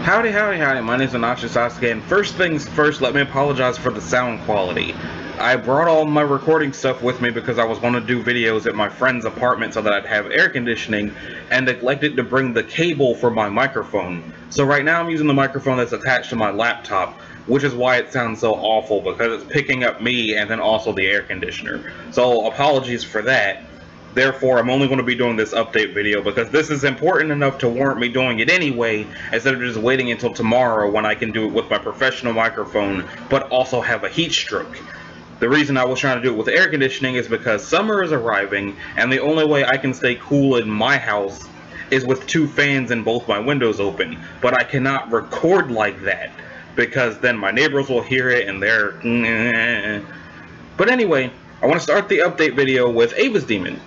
Howdy, howdy, howdy, my name is Sasuke, and first things first, let me apologize for the sound quality. I brought all my recording stuff with me because I was going to do videos at my friend's apartment so that I'd have air conditioning, and neglected to bring the cable for my microphone. So right now I'm using the microphone that's attached to my laptop, which is why it sounds so awful, because it's picking up me and then also the air conditioner. So apologies for that. Therefore, I'm only going to be doing this update video because this is important enough to warrant me doing it anyway, instead of just waiting until tomorrow when I can do it with my professional microphone, but also have a heat stroke. The reason I was trying to do it with air conditioning is because summer is arriving, and the only way I can stay cool in my house is with two fans and both my windows open. But I cannot record like that, because then my neighbors will hear it and they're... But anyway, I want to start the update video with Ava's Demon,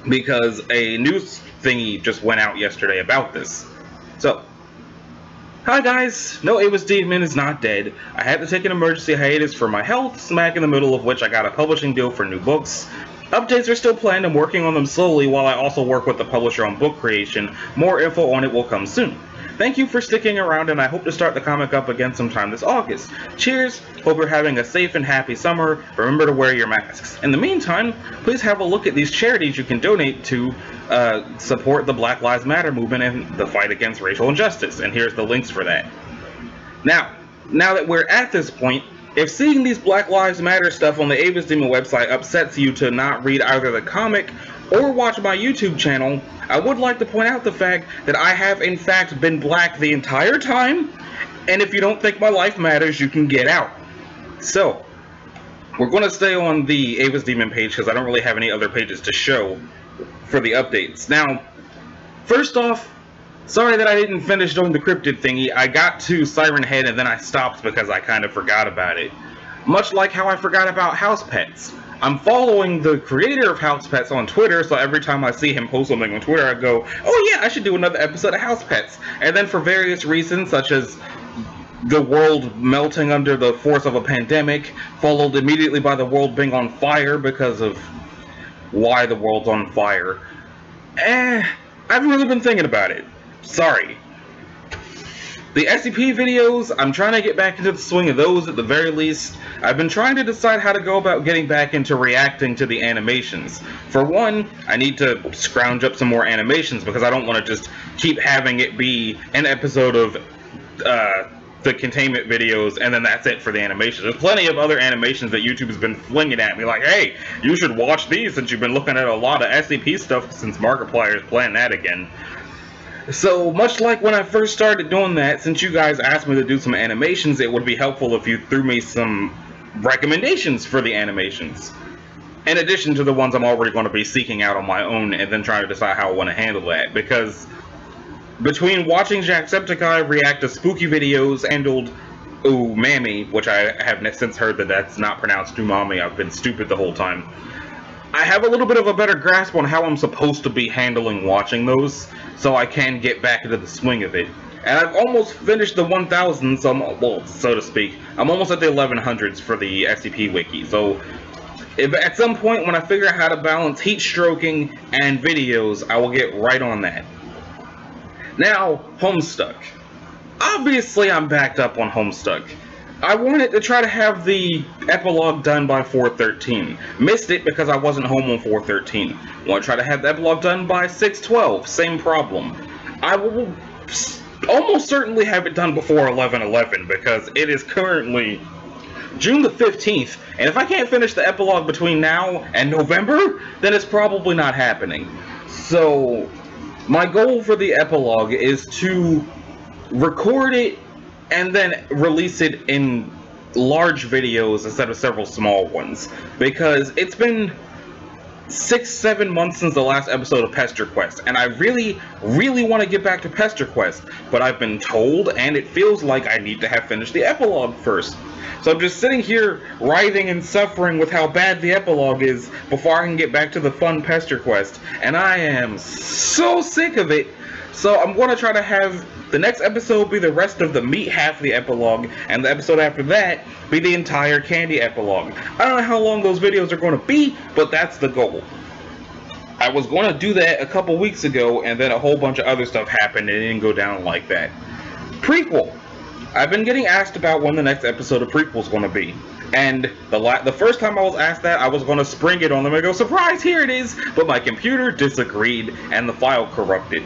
because a news thingy just went out yesterday about this. So, hi guys, no, Ava's Demon is not dead. I had to take an emergency hiatus for my health, smack in the middle of which I got a publishing deal for new books. Updates are still planned, I'm working on them slowly while I also work with the publisher on book creation. More info on it will come soon. Thank you for sticking around, and I hope to start the comic up again sometime this August. Cheers, hope you're having a safe and happy summer. Remember to wear your masks. In the meantime, please have a look at these charities you can donate to support the Black Lives Matter movement and the fight against racial injustice, and here's the links for that. Now that we're at this point, if seeing these Black Lives Matter stuff on the Ava's Demon website upsets you to not read either the comic or watch my YouTube channel, I would like to point out the fact that I have in fact been black the entire time, and if you don't think my life matters, you can get out. So, we're going to stay on the Ava's Demon page because I don't really have any other pages to show for the updates. Now, first off, sorry that I didn't finish doing the cryptid thingy. I got to Siren Head and then I stopped because I kind of forgot about it. Much like how I forgot about house pets. I'm following the creator of House Pets on Twitter, so every time I see him post something on Twitter, I go, oh yeah, I should do another episode of House Pets. And then for various reasons, such as the world melting under the force of a pandemic, followed immediately by the world being on fire because of why the world's on fire, I haven't really been thinking about it. Sorry. The SCP videos, I'm trying to get back into the swing of those at the very least. I've been trying to decide how to go about getting back into reacting to the animations. For one, I need to scrounge up some more animations because I don't want to just keep having it be an episode of the containment videos and then that's it for the animations. There's plenty of other animations that YouTube has been flinging at me like, hey, you should watch these since you've been looking at a lot of SCP stuff since Markiplier's playing that again. So, much like when I first started doing that, since you guys asked me to do some animations, it would be helpful if you threw me some recommendations for the animations. In addition to the ones I'm already going to be seeking out on my own and then trying to decide how I want to handle that. Because between watching Jacksepticeye react to spooky videos and old Umami, which I have since heard that that's not pronounced Umami, I've been stupid the whole time. I have a little bit of a better grasp on how I'm supposed to be handling watching those, so I can get back into the swing of it. And I've almost finished the 1000s, well, so to speak. I'm almost at the 1100s for the SCP Wiki, so if at some point when I figure out how to balance heat stroking and videos, I will get right on that. Now, Homestuck. Obviously, I'm backed up on Homestuck. I wanted to try to have the epilogue done by 4/13. Missed it because I wasn't home on 4/13. Want to try to have the epilogue done by 6/12. Same problem. I will almost certainly have it done before 11/11 because it is currently June the 15th, and if I can't finish the epilogue between now and November, then it's probably not happening. So, my goal for the epilogue is to record it and then release it in large videos instead of several small ones, because it's been 6-7 months since the last episode of Pester Quest, and I really want to get back to Pester Quest, but I've been told, and it feels like I need to have finished the epilogue first. So I'm just sitting here writhing and suffering with how bad the epilogue is before I can get back to the fun Pester Quest, and I am so sick of it. So I'm going to try to have the next episode be the rest of the meat half of the epilogue, and the episode after that be the entire candy epilogue. I don't know how long those videos are going to be, but that's the goal. I was going to do that a couple weeks ago, and then a whole bunch of other stuff happened and it didn't go down like that. Prequel. I've been getting asked about when the next episode of Prequel is going to be. And the first time I was asked that, I was going to spring it on them and go, surprise, here it is! But my computer disagreed, and the file corrupted.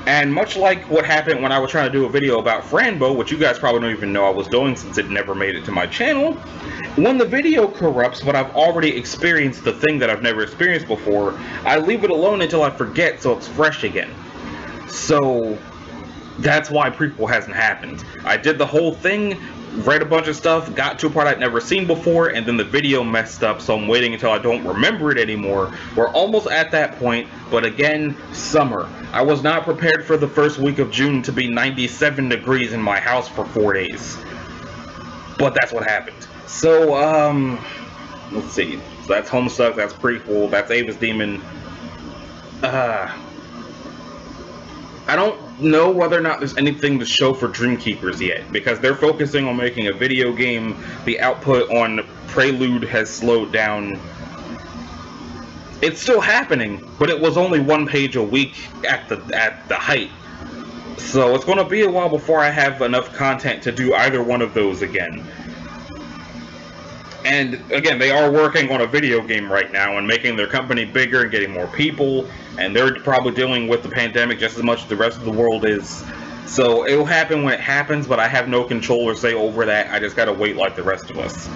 And much like what happened when I was trying to do a video about Franbo, which you guys probably don't even know I was doing since it never made it to my channel, when the video corrupts but I've already experienced the thing that I've never experienced before, I leave it alone until I forget so it's fresh again. So that's why Prequel hasn't happened. I did the whole thing, read a bunch of stuff, got to a part I'd never seen before, and then the video messed up, so I'm waiting until I don't remember it anymore. We're almost at that point, but again, summer. I was not prepared for the first week of June to be 97 degrees in my house for 4 days. But that's what happened. So, let's see. So that's Homestuck, that's Prequel, that's Ava's Demon. I don't know whether or not there's anything to show for Dreamkeepers yet, because they're focusing on making a video game. The output on Prelude has slowed down. It's still happening, but it was only 1 page a week at the height. So it's going to be a while before I have enough content to do either one of those again. And again, they are working on a video game right now and making their company bigger and getting more people, and they're probably dealing with the pandemic just as much as the rest of the world is. So it'll happen when it happens, but I have no control or say over that. I just gotta wait like the rest of us.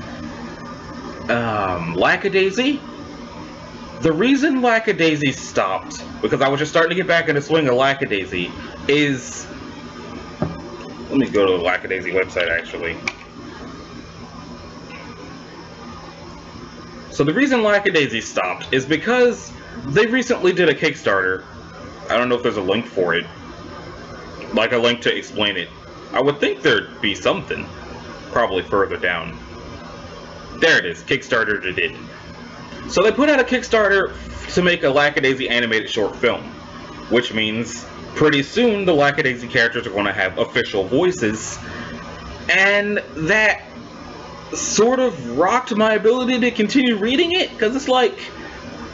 Lackadaisy? The reason Lackadaisy stopped, because I was just starting to get back in the swing of Lackadaisy, is... Let me go to the Lackadaisy website, actually. So the reason Lackadaisy stopped is because they recently did a Kickstarter. I don't know if there's a link for it. Like a link to explain it. I would think there'd be something. Probably further down. There it is. Kickstarter did it. So they put out a Kickstarter to make a Lackadaisy animated short film. Which means pretty soon the Lackadaisy characters are going to have official voices. And that sort of rocked my ability to continue reading it, because it's like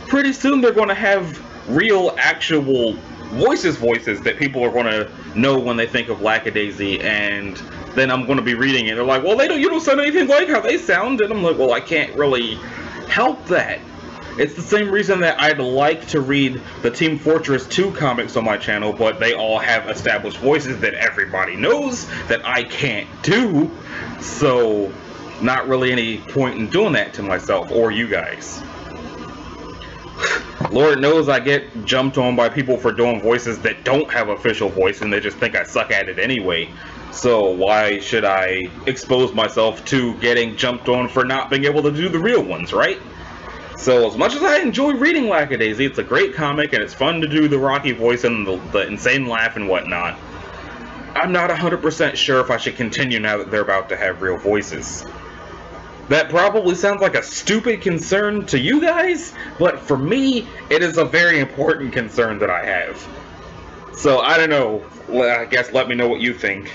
pretty soon they're going to have real actual voices that people are going to know when they think of Lackadaisy, and then I'm going to be reading it. They're like, well, you don't sound anything like how they sound, and I'm like, well, I can't really help that. It's the same reason that I'd like to read the Team Fortress 2 comics on my channel, but they all have established voices that everybody knows that I can't do, so not really any point in doing that to myself or you guys. Lord knows I get jumped on by people for doing voices that don't have official voice and they just think I suck at it anyway. So why should I expose myself to getting jumped on for not being able to do the real ones, right? So as much as I enjoy reading Lackadaisy, it's a great comic and it's fun to do the Rocky voice and the insane laugh and whatnot, I'm not 100% sure if I should continue now that they're about to have real voices. That probably sounds like a stupid concern to you guys, but for me, it is a very important concern that I have. So, I don't know. I guess let me know what you think.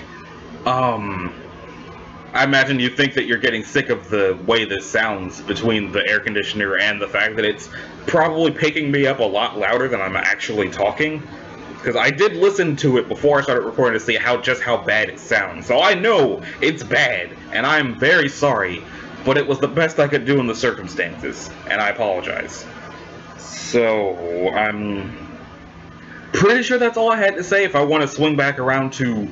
I imagine you think that you're getting sick of the way this sounds between the air conditioner and the fact that it's probably picking me up a lot louder than I'm actually talking. Because I did listen to it before I started recording to see just how bad it sounds. So I know it's bad, and I'm very sorry. But it was the best I could do in the circumstances, and I apologize. So, I'm pretty sure that's all I had to say if I want to swing back around to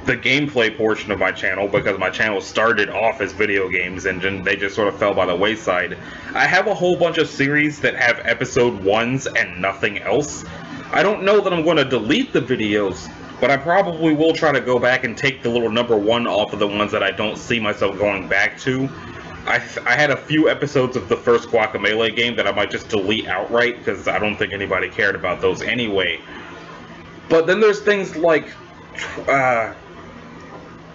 the gameplay portion of my channel, because my channel started off as video games and then they just sort of fell by the wayside. I have a whole bunch of series that have episode 1s and nothing else. I don't know that I'm going to delete the videos, but I probably will try to go back and take the little number 1 off of the ones that I don't see myself going back to. I had a few episodes of the first Guacamelee game that I might just delete outright, because I don't think anybody cared about those anyway. But then there's things like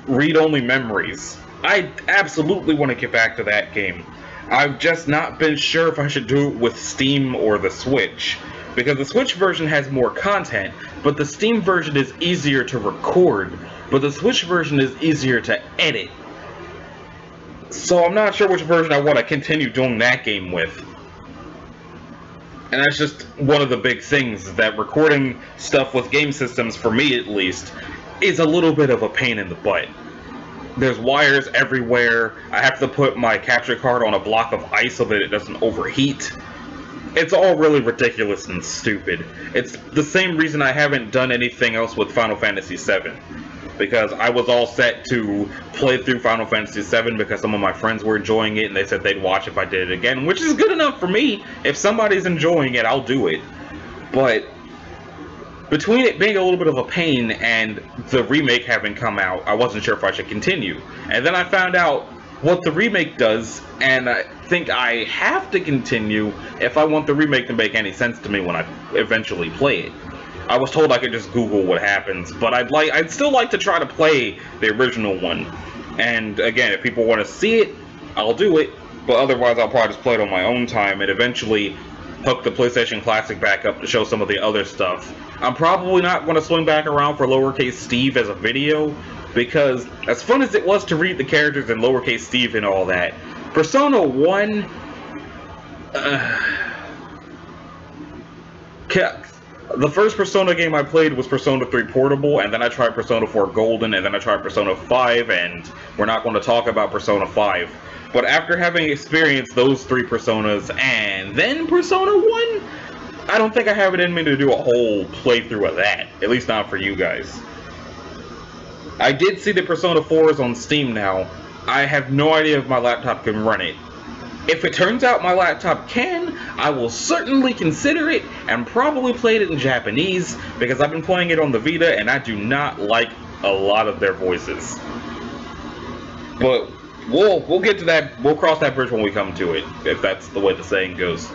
read-only memories. I absolutely want to get back to that game. I've just not been sure if I should do it with Steam or the Switch, because the Switch version has more content, but the Steam version is easier to record, but the Switch version is easier to edit. So I'm not sure which version I want to continue doing that game with. And that's just one of the big things, that recording stuff with game systems, for me at least, is a little bit of a pain in the butt. There's wires everywhere. I have to put my capture card on a block of ice so that it doesn't overheat. It's all really ridiculous and stupid. It's the same reason I haven't done anything else with Final Fantasy VII. Because I was all set to play through Final Fantasy VII because some of my friends were enjoying it and they said they'd watch if I did it again, which is good enough for me. If somebody's enjoying it, I'll do it. But between it being a little bit of a pain and the remake having come out, I wasn't sure if I should continue. And then I found out what the remake does, and I think I have to continue if I want the remake to make any sense to me when I eventually play it. I was told I could just Google what happens, but I'd still like to try to play the original one. And again, if people want to see it, I'll do it, but otherwise I'll probably just play it on my own time and eventually hook the PlayStation Classic back up to show some of the other stuff. I'm probably not going to swing back around for Lowercase Steve as a video, because as fun as it was to read the characters in Lowercase Steve and all that, Persona 1... the first Persona game I played was Persona 3 Portable, and then I tried Persona 4 Golden, and then I tried Persona 5, and we're not going to talk about Persona 5. But after having experienced those 3 Personas, and then Persona 1, I don't think I have it in me to do a whole playthrough of that. At least not for you guys. I did see that Persona 4 is on Steam now. I have no idea if my laptop can run it. If it turns out my laptop can, I will certainly consider it and probably play it in Japanese, because I've been playing it on the Vita and I do not like a lot of their voices. But we'll get to that. We'll cross that bridge when we come to it, if that's the way the saying goes.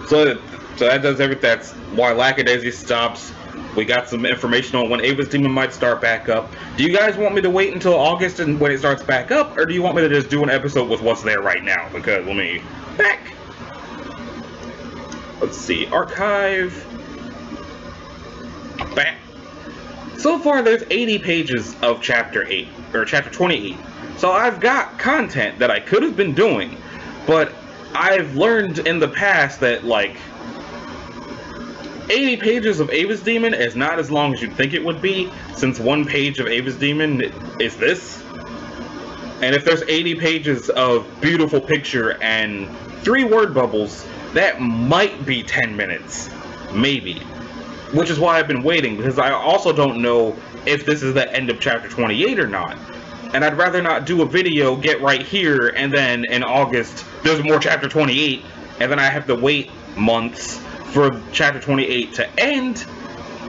So that does everything. That's why Lackadaisy stops. We got some information on when Ava's Demon might start back up. Do you guys want me to wait until August and when it starts back up, or do you want me to just do an episode with what's there right now? Because let me back. Let's see, archive. Back. So far, there's 80 pages of Chapter 8 or Chapter 28. So I've got content that I could have been doing, but I've learned in the past that like 80 pages of Ava's Demon is not as long as you'd think it would be, since one page of Ava's Demon is this. And if there's 80 pages of beautiful picture and 3 word bubbles, that might be 10 minutes. Maybe. Which is why I've been waiting, because I also don't know if this is the end of Chapter 28 or not. And I'd rather not do a video, get right here, and then in August, there's more Chapter 28, and then I have to wait months for Chapter 28 to end,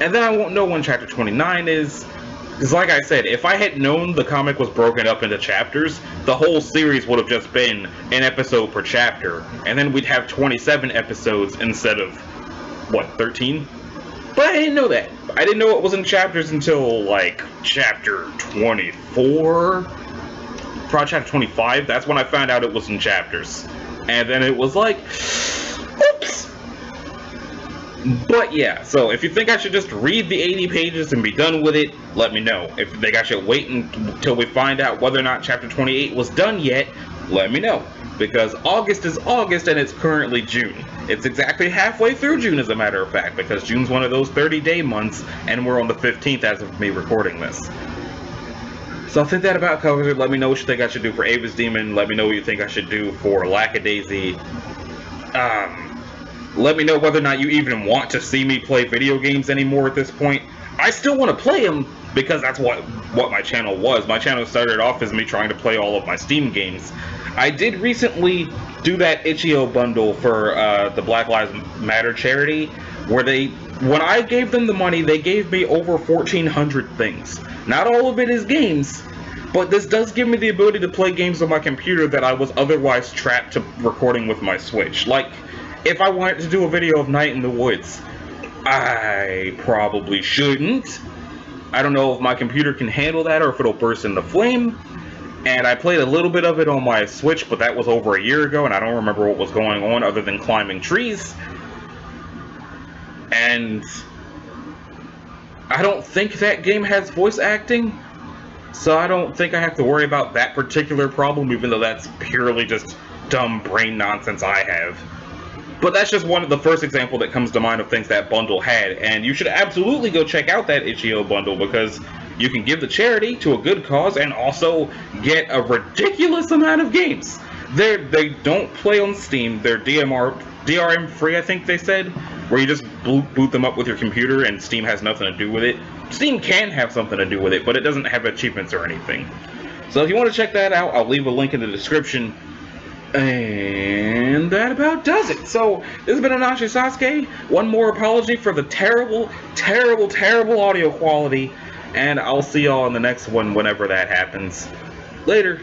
and then I won't know when Chapter 29 is. Because like I said, if I had known the comic was broken up into chapters, the whole series would have just been an episode per chapter, and then we'd have 27 episodes instead of, what, 13? But I didn't know that. I didn't know it was in chapters until, like, Chapter 24? Probably Chapter 25, that's when I found out it was in chapters. And then it was like, oops! But yeah, so if you think I should just read the 80 pages and be done with it, let me know. If you think I should wait until we find out whether or not Chapter 28 was done yet, let me know. Because August is August and it's currently June. It's exactly halfway through June, as a matter of fact, because June's one of those 30-day months, and we're on the 15th as of me recording this. So I think that about covers it. Let me know what you think I should do for Ava's Demon. Let me know what you think I should do for Lackadaisy. Let me know whether or not you even want to see me play video games anymore at this point. I still want to play them, because that's what my channel was. My channel started off as me trying to play all of my Steam games. I did recently do that Itch.io bundle for the Black Lives Matter charity, where when I gave them the money, they gave me over 1,400 things. Not all of it is games, but this does give me the ability to play games on my computer that I was otherwise trapped to recording with my Switch. Like, if I wanted to do a video of Night in the Woods, I probably shouldn't. I don't know if my computer can handle that or if it'll burst into flame. And I played a little bit of it on my Switch, but that was over a year ago, and I don't remember what was going on other than climbing trees. And I don't think that game has voice acting, so I don't think I have to worry about that particular problem, even though that's purely just dumb brain nonsense I have. But that's just one of the first example that comes to mind of things that bundle had, and you should absolutely go check out that Itch.io bundle, because you can give the charity to a good cause and also get a ridiculous amount of games. They don't play on Steam. They're DRM free, I think they said, where you just boot them up with your computer and Steam has nothing to do with it. Steam can have something to do with it, but it doesn't have achievements or anything. So if you want to check that out, I'll leave a link in the description. And that about does it. So this has been Anashi Sasuke. One more apology for the terrible, terrible, terrible audio quality. And I'll see y'all in the next one whenever that happens. Later.